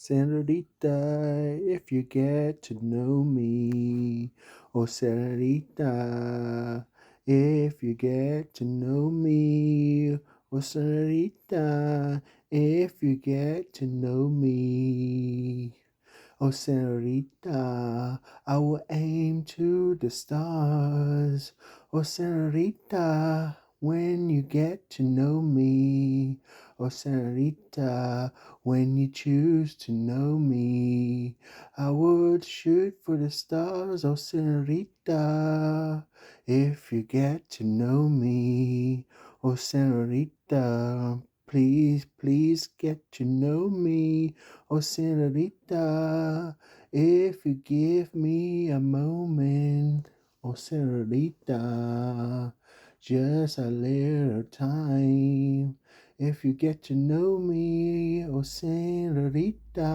Senorita, if you get to know me, oh Senorita, if you get to know me, oh Senorita, if you get to know me. Oh, senorita, I will aim to the stars. Oh, senorita, when you get to know me. Oh, senorita, when you choose to know me. I would shoot for the stars. Oh, senorita, if you get to know me. Oh, senorita, please, please get to know me. Oh, senorita, if you give me a moment, oh, senorita, just a little time. If you get to know me, oh, senorita,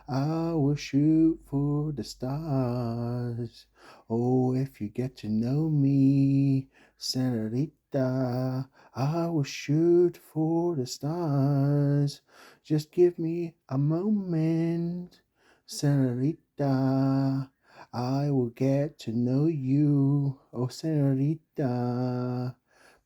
I will shoot for the stars. Oh, if you get to know me, senorita, I will shoot for the stars. Just give me a moment, senorita. I will get to know you, oh senorita.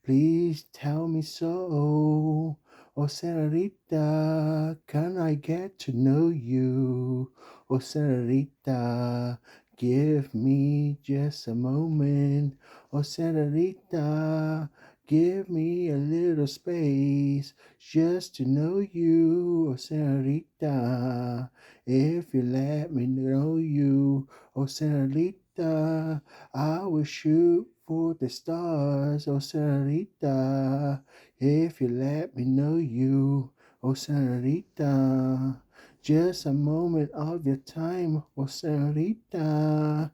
Please tell me so, oh senorita. Can I get to know you, oh senorita? Give me just a moment, oh senorita. Give me a little space just to know you, oh senorita. If you let me know you, oh senorita, I will shoot for the stars, oh senorita. If you let me know you, oh senorita. Just a moment of your time, oh senorita.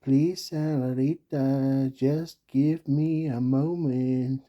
Please, senorita, just give me a moment.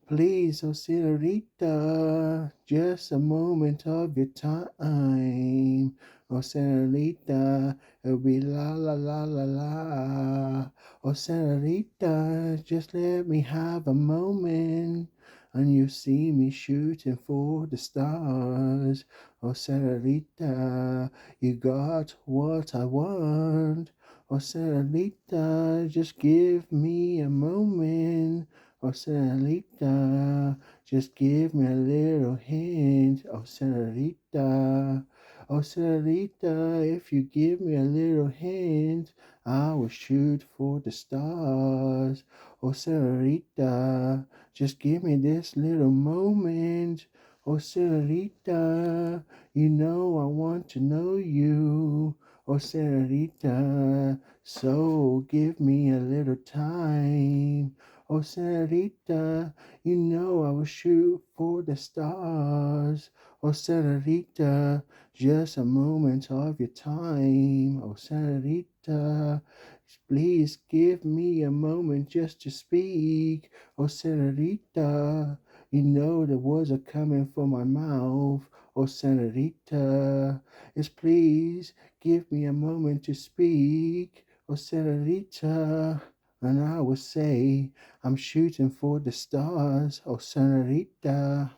Please, oh senorita, just a moment of your time. Oh senorita, it'll be la la la la la. Oh senorita, just let me have a moment. And you see me shooting for the stars. Oh senorita, you got what I want. Oh senorita, just give me a moment. Oh senorita, just give me a little hint. Oh senorita, oh senorita, if you give me a little hint, I will shoot for the stars. Oh senorita, just give me this little moment. Oh senorita, you know I want to know you. Oh senorita, so give me a little time. Oh senorita, you know I will shoot for the stars. Oh senorita, just a moment of your time. Oh senorita, please give me a moment just to speak. Oh senorita, you know the words are coming from my mouth. Oh senorita, yes please give me a moment to speak. Oh senorita, and I will say I'm shooting for the stars. Oh senorita.